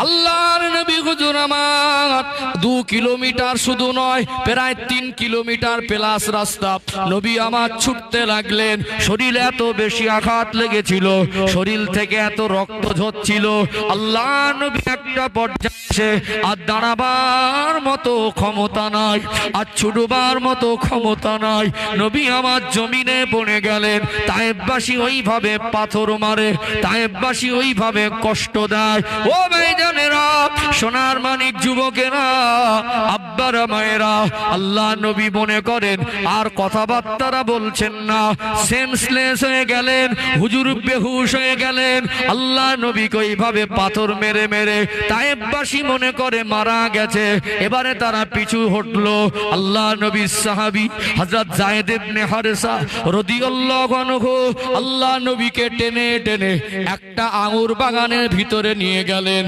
আল্লাহর নবী হুজুর আমার 2 কিলোমিটার শুধু নয়, প্রায় 3 কিলোমিটার প্লাস রাস্তা নবী আমার ছুটতে লাগলেন। শরীরে এত বেশি আঘাত লেগেছিল, শরীর থেকে এত রক্ত ঝরছিল। আল্লাহ নবী একটা পর্যায়ে আর দাঁড়াবার মতো ক্ষমতা নাই, আর ছুটবার মতো ক্ষমতা নাই। নবী আমার জমিনে পড়ে গেলেন। তায়েববাসী ওইভাবে পাথর মারে, তায়েববাসী ওইভাবে কষ্ট দেয়। ও ভাইজানেরা, সোনার মানিক যুবকেরা, আব্বারা মায়েরা, আল্লাহ নবী মনে করেন আর কথাবার্তারা বলছেন না, সেন্সলেস হয়ে গেলেন, হুজুর বেহুশ হয়ে গেলেন। আল্লাহ নবীকে ওইভাবে পাথর মেরে মেরে তায়েববাসী মনে করে মারা গেছে। এবারে তারা পিছু হটলো। আল্লাহ নবীর সাহাবী হযরত যায়েদ ইবনে হারেসা রাদিয়াল্লাহু আনহু আল্লাহ নবীকে টেনে টেনে একটা আঙুর বাগানের ভিতরে নিয়ে গেলেন।